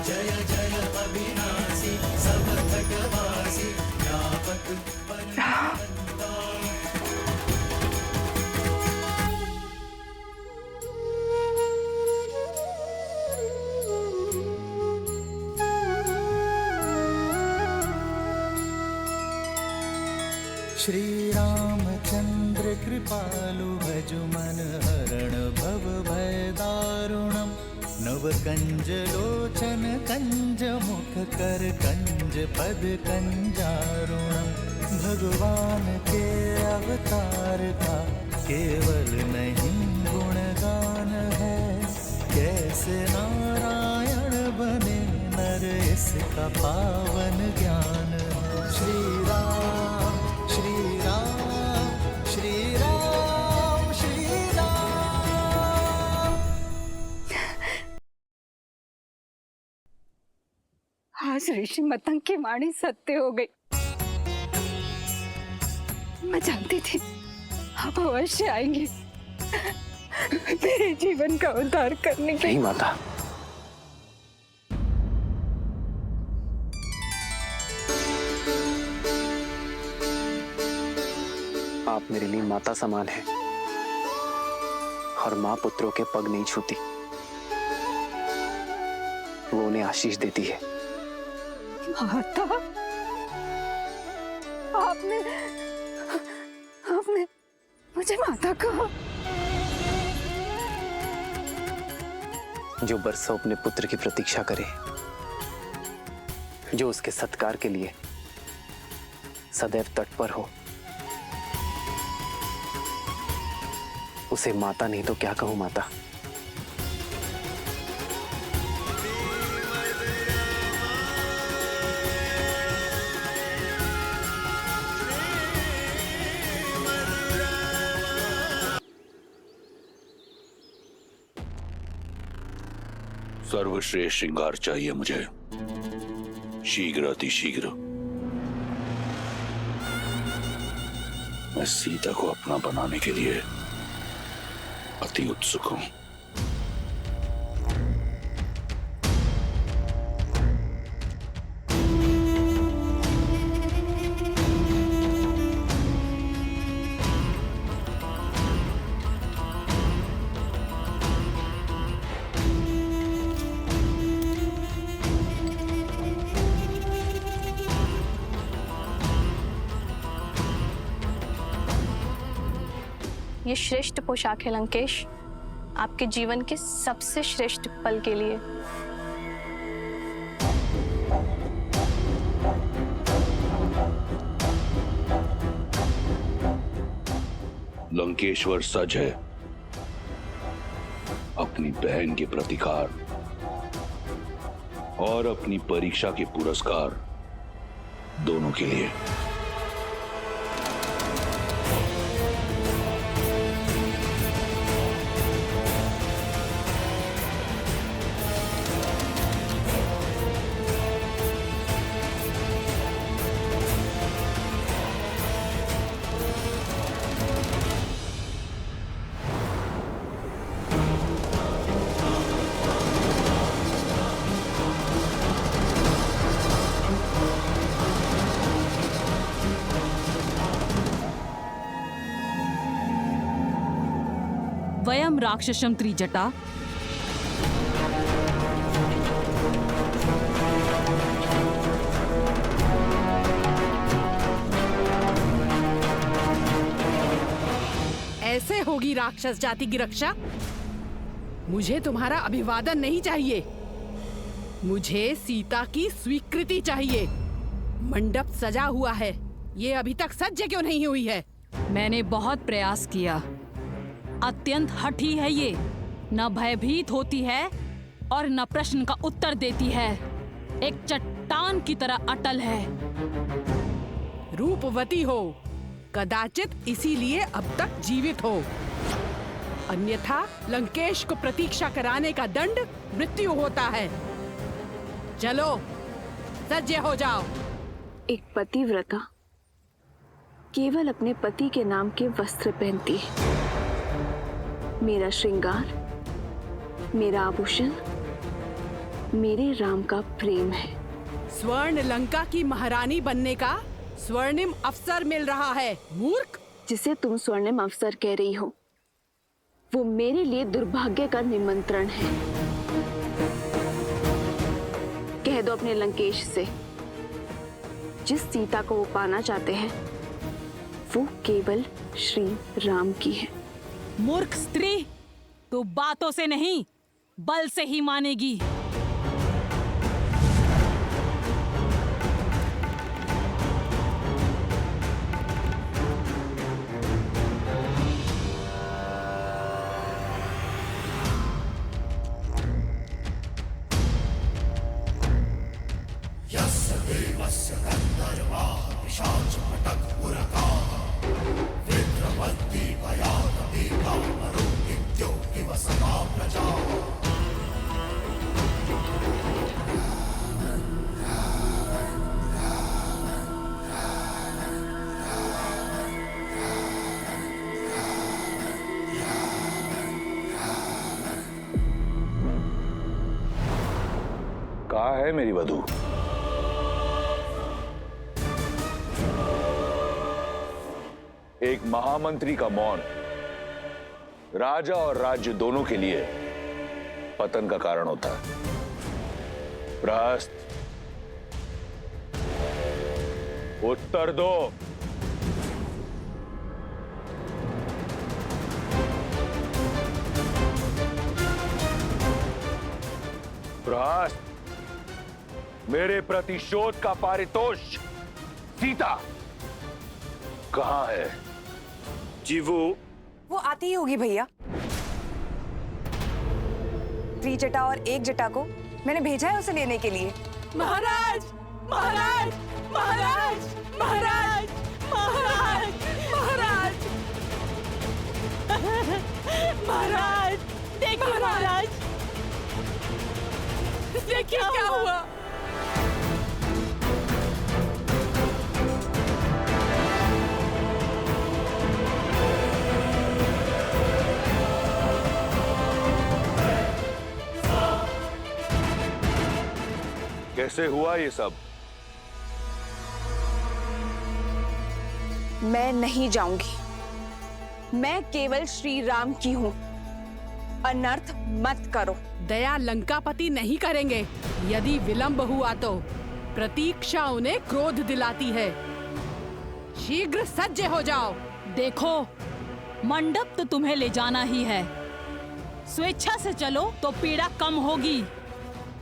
जय जय अविनाशी समर्थकवासी व्यापक परमानंदा। श्री रामचंद्र कृपालु भजु मन हरण भव भय दारुणम। नव कंज लोचन कंज मुख कर कंज पद कंजारुणम। भगवान के अवतार का केवल नहीं गुणगान है, कैसे नारायण बने नर इसका पावन ज्ञान है। श्री राम श्री राम श्री राम श्री राम। आज ऋषि मतंग की वाणी सत्य हो गई। मैं जानती थी आप अवश्य आएंगे मेरे जीवन का उद्धार करने के। नहीं माता, आप मेरे लिए माता समान हैं और मां पुत्रों के पग नहीं छूती, वो उन्हें आशीष देती है। माता, आपने आपने मुझे माता कहा। जो बरसों अपने पुत्र की प्रतीक्षा करे, जो उसके सत्कार के लिए सदैव तत्पर हो, उसे माता नहीं तो क्या कहूं माता। सर्वश्रेष्ठ श्रृंगार चाहिए मुझे, शीघ्र अतिशीघ्र। मैं सीता को अपना बनाने के लिए अति उत्सुक हूं। ये श्रेष्ठ पोशाक है लंकेश, आपके जीवन के सबसे श्रेष्ठ पल के लिए। लंकेश्वर सज है अपनी बहन के प्रतिकार और अपनी परीक्षा के पुरस्कार दोनों के लिए। वयम राक्षसं त्रिजटा ऐसे होगी राक्षस जाति की रक्षा। मुझे तुम्हारा अभिवादन नहीं चाहिए, मुझे सीता की स्वीकृति चाहिए। मंडप सजा हुआ है, ये अभी तक सज्ज क्यों नहीं हुई है? मैंने बहुत प्रयास किया। अत्यंत हठी है ये, न भयभीत होती है और न प्रश्न का उत्तर देती है, एक चट्टान की तरह अटल है। रूपवती हो, कदाचित इसीलिए अब तक जीवित हो, अन्यथा लंकेश को प्रतीक्षा कराने का दंड मृत्यु होता है। चलो सज्ज हो जाओ। एक पतिव्रता केवल अपने पति के नाम के वस्त्र पहनती है। मेरा श्रृंगार, मेरा आभूषण मेरे राम का प्रेम है। स्वर्ण लंका की महारानी बनने का स्वर्णिम अवसर मिल रहा है, मूर्ख। जिसे तुम स्वर्णिम अवसर कह रही हो, वो मेरे लिए दुर्भाग्य का निमंत्रण है। कह दो अपने लंकेश से, जिस सीता को वो पाना चाहते हैं वो केवल श्री राम की है। मूर्ख स्त्री, तू बातों से नहीं बल से ही मानेगी। कहाँ है मेरी वधू? एक महामंत्री का मौन राजा और राज्य दोनों के लिए पतन का कारण होता है। प्रहस्त, उत्तर दो। प्रहस्त, मेरे प्रतिशोध का पारितोष सीता कहां है? जी वो आती ही होगी भैया। त्रिजटा और एक जटा को मैंने भेजा है उसे लेने के लिए। महाराज, महाराज, महाराज, महाराज, महाराज, महाराज, महाराज, देखिए महाराज, देखिए क्या हुआ। कैसे हुआ ये सब? मैं नहीं जाऊंगी। मैं केवल श्री राम की हूं। अनर्थ मत करो। दया लंकापति नहीं करेंगे। यदि विलंब हुआ तो प्रतीक्षा उन्हें क्रोध दिलाती है। शीघ्र सज्ज हो जाओ। देखो, मंडप तो तुम्हें ले जाना ही है। स्वेच्छा से चलो तो पीड़ा कम होगी,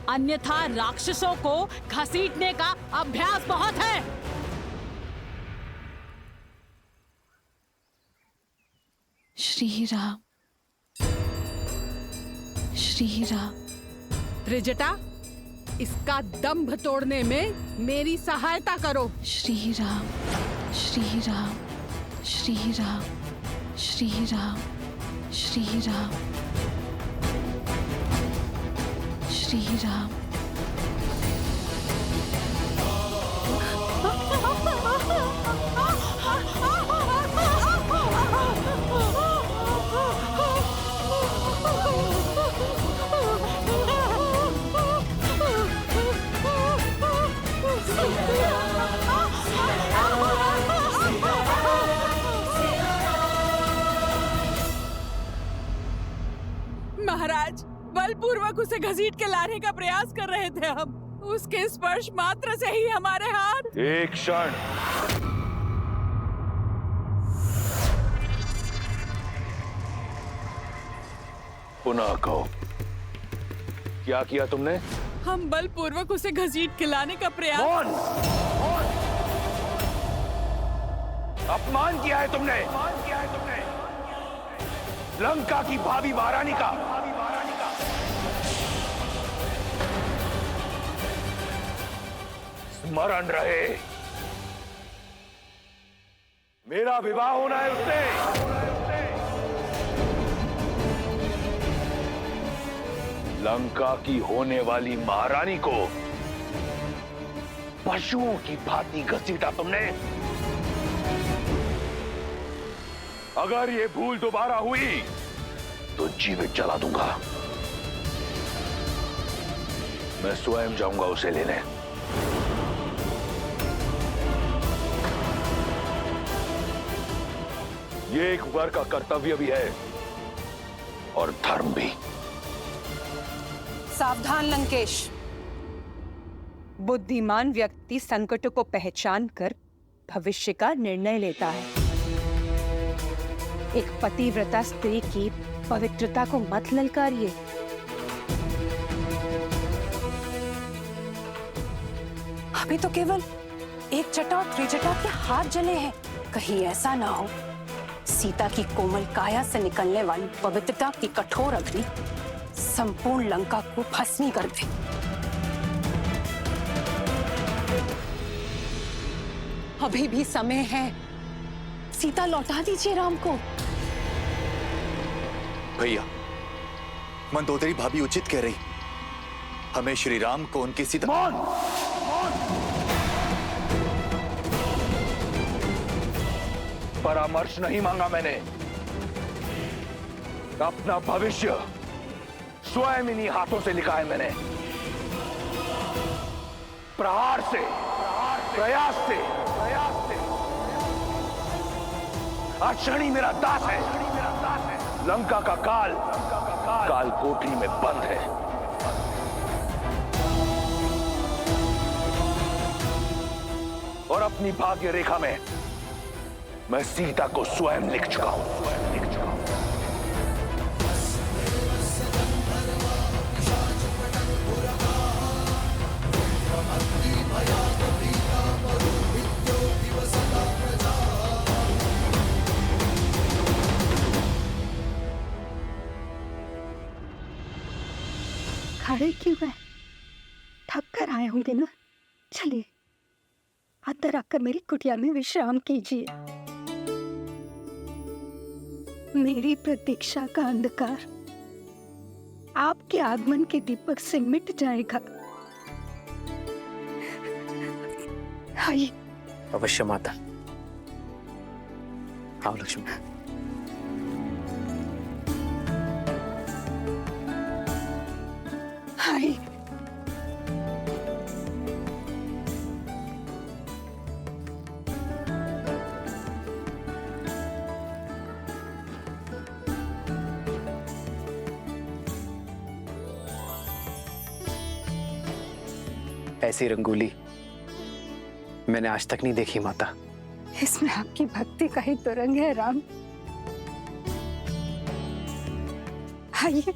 अन्यथा राक्षसों को घसीटने का अभ्यास बहुत है। श्री राम, श्री राम। त्रिजटा, इसका दंभ तोड़ने में मेरी सहायता करो। श्री राम, श्री राम, श्री राम, श्री राम, श्री राम, श्री राम। महाराज, बलपूर्वक उसे घसीट के लाने का प्रयास कर रहे थे हम। उसके स्पर्श मात्र से ही हमारे हाथ। एक क्षण। पुनः कहो, क्या किया तुमने? हम बलपूर्वक उसे घसीट के लाने का प्रयास। कौन? अपमान किया है तुमने। लंका की भावी महारानी का। स्मरण रहे, मेरा विवाह होना है उससे। लंका की होने वाली महारानी को पशुओं की भांति घसीटा तुमने। अगर ये भूल दोबारा हुई तो जीवित जला दूंगा। मैं स्वयं जाऊंगा उसे लेने। ये एक वर का कर्तव्य भी है और धर्म भी। सावधान लंकेश। बुद्धिमान व्यक्ति संकटों को पहचान कर भविष्य का निर्णय लेता है। एक पतिव्रता स्त्री की पवित्रता को मत ललकारिए। अभी तो केवल एक जटा और त्रिजटा के हाथ जले हैं। कहीं ऐसा ना हो सीता की कोमल काया से निकलने वाली पवित्रता की कठोर अग्नि संपूर्ण लंका को भस्मी कर दे। अभी भी समय है, सीता लौटा दीजिए राम को। भैया, मंदोदरी भाभी उचित कह रही। हमें श्री राम को उनकी सीता। परामर्श नहीं मांगा मैंने। अपना भविष्य स्वयं इन्हीं हाथों से लिखा है मैंने। प्रहार से, प्रयास से। आज शनि मेरा दास है। लंका का काल कोठरी में बंद है। और अपनी भाग्य रेखा में मैं सीता को स्वयं लिख चुका हूं। खड़े क्यों है? थक कर आए होंगे ना। चलिए अंदर आकर मेरी कुटिया में विश्राम कीजिए। मेरी प्रतीक्षा का अंधकार आपके आगमन के दीपक से मिट जाएगा। आइए। अवश्य माता। आओ लक्ष्मी। आइए। ऐसी रंगोली मैंने आज तक नहीं देखी माता। इसमें आपकी भक्ति का ही तो रंग है राम। आइए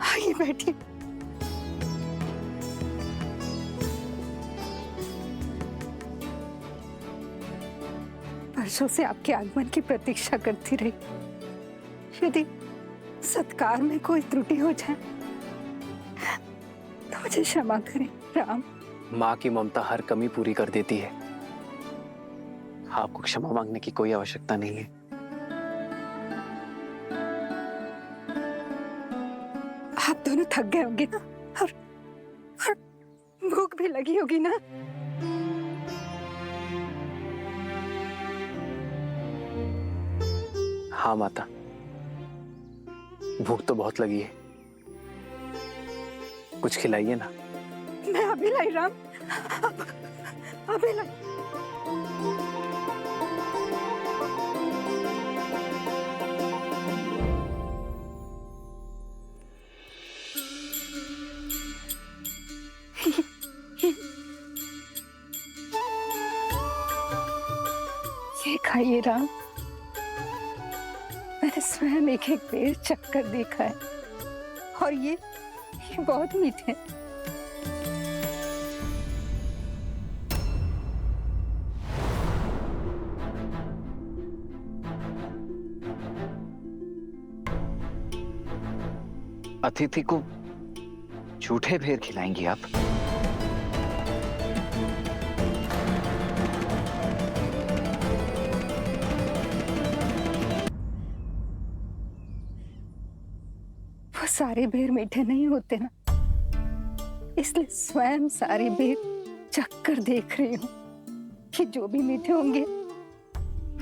आइए बैठिए। वर्षों से आपके आगमन की प्रतीक्षा करती रही। यदि सत्कार में कोई त्रुटि हो जाए तो मुझे क्षमा करें राम। माँ की ममता हर कमी पूरी कर देती है। आपको क्षमा मांगने की कोई आवश्यकता नहीं है। आप दोनों थक गए होंगे ना और भूख भी लगी होगी ना। हाँ माता, भूख तो बहुत लगी है। कुछ खिलाइए ना। मैं अभी लाई राम, अभी लाई। ये खाइए राम। मैंने स्वयं एक एक पेड़ चक्कर देखा है और ये बहुत मीठे हैं। अतिथि को झूठे भेर खिलाएंगी आप? वो सारे बेर मीठे नहीं होते ना, इसलिए स्वयं सारे बेर चख कर देख रही हूँ कि जो भी मीठे होंगे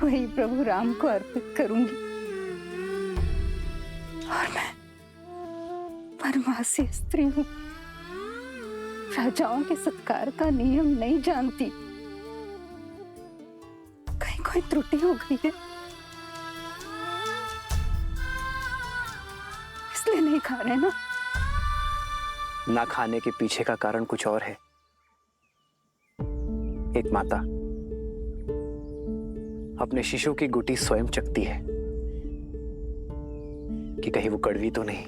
वही प्रभु राम को अर्पित करूंगी। और मैं परमासी स्त्री हूँ, राजाओं के सत्कार का नियम नहीं जानती। कहीं कोई त्रुटि हो गई है, इसलिए नहीं खा रहे ना? ना खाने के पीछे का कारण कुछ और है। एक माता अपने शिशु की गुटी स्वयं चखती है कि कहीं वो कड़वी तो नहीं,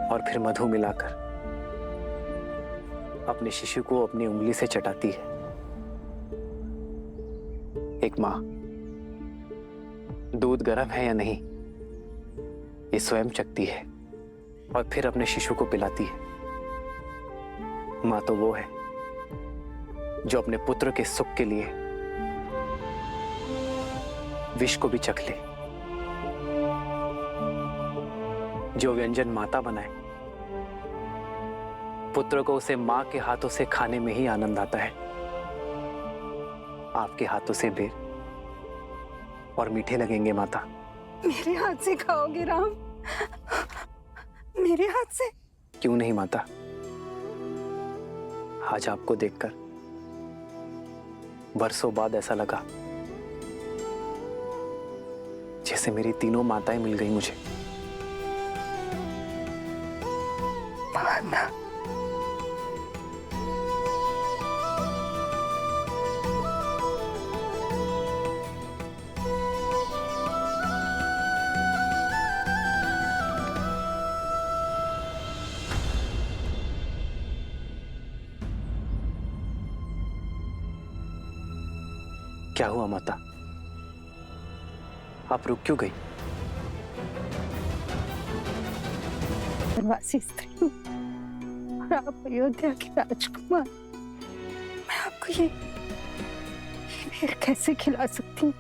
और फिर मधु मिलाकर अपने शिशु को अपनी उंगली से चटाती है। एक मां दूध गर्म है या नहीं ये स्वयं चखती है और फिर अपने शिशु को पिलाती है। मां तो वो है जो अपने पुत्र के सुख के लिए विष को भी चख ले। जो व्यंजन माता बनाए, पुत्र को उसे मां के हाथों से खाने में ही आनंद आता है। आपके हाथों से बेर और मीठे लगेंगे माता। मेरे हाथ से खाओगे राम? मेरे हाथ से? क्यों नहीं माता। आज आपको देखकर बरसों बाद ऐसा लगा जैसे मेरी तीनों माताएं मिल गई मुझे। माता, क्या हुआ माता, आप रुक क्यों गई? वनवासी स्त्री हूँ और आप अयोध्या के राजकुमार। मैं आपको ये बेर कैसे खिला सकती हूँ?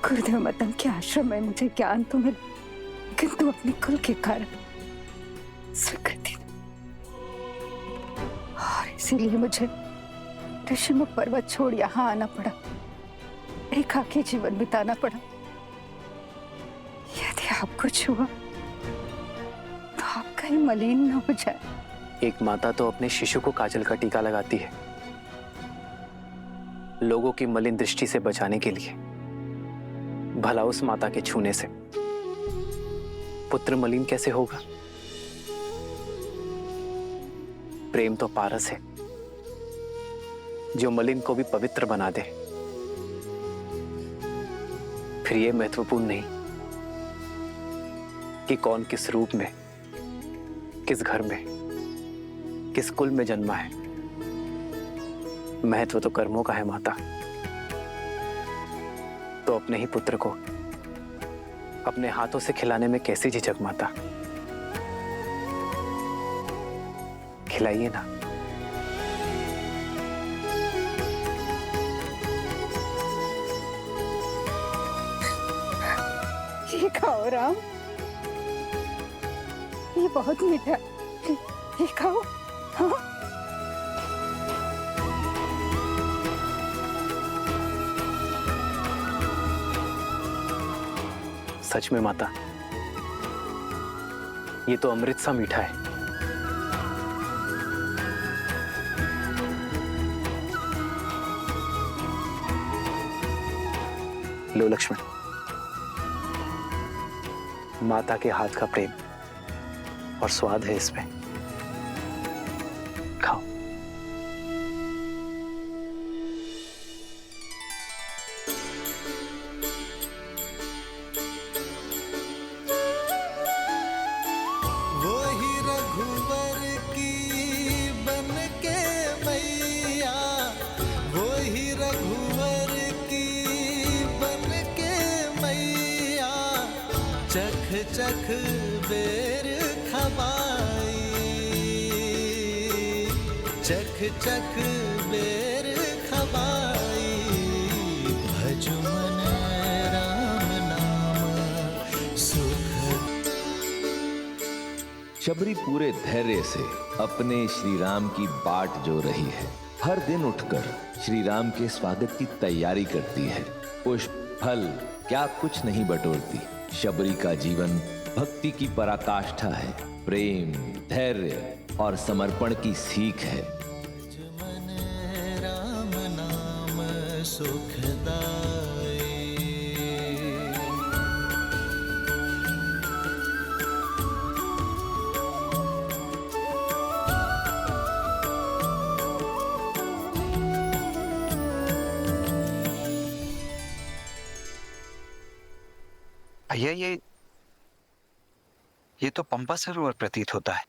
गुरुदेव मदन के आश्रम में मुझे ज्ञान तो मिला, किंतु अपने कुल के कारण स्वीकृति नहीं। और इसीलिए मुझे ऋषिमुख पर्वत छोड़ यहाँ आना पड़ा, एकाकी जीवन बिताना पड़ा। यदि आपको छुआ तो आप कहीं मलिन न हो जाए। एक माता तो अपने शिशु को काजल का टीका लगाती है लोगों की मलिन दृष्टि से बचाने के लिए। भला उस माता के छूने से पुत्र मलिन कैसे होगा? प्रेम तो पारस है जो मलिन को भी पवित्र बना दे। फिर यह महत्वपूर्ण नहीं कि कौन किस रूप में, किस घर में, किस कुल में जन्मा है। महत्व तो कर्मों का है माता। तो अपने ही पुत्र को अपने हाथों से खिलाने में कैसी झिझक माता? खिलाइए ना। ये खाओ राम, ये बहुत मीठा है, ये खाओ। हाँ? सच में माता, ये तो अमृत सा मीठा है। लो लक्ष्मण, माता के हाथ का प्रेम और स्वाद है इसमें, खाओ। वही रघुवर की बन के मैया, वही रघुवर की बन के मैया, चख चख बेर खबाई, चख चख बेर खबाई, भजु मन राम नाम सुख। शबरी पूरे धैर्य से अपने श्री राम की बाट जो रही है। हर दिन उठकर श्री राम के स्वागत की तैयारी करती है। पुष्प फल क्या कुछ नहीं बटोरती। शबरी का जीवन भक्ति की पराकाष्ठा है, प्रेम, धैर्य और समर्पण की सीख है। मन राम नाम सुखदाई। भैया ये तो पंपा सरोवर प्रतीत होता है।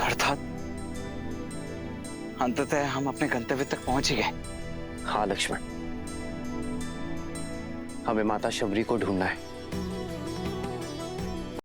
अर्थात अंततः हम अपने गंतव्य तक पहुंच ही गए। हाँ लक्ष्मण, हमें माता शबरी को ढूंढना है।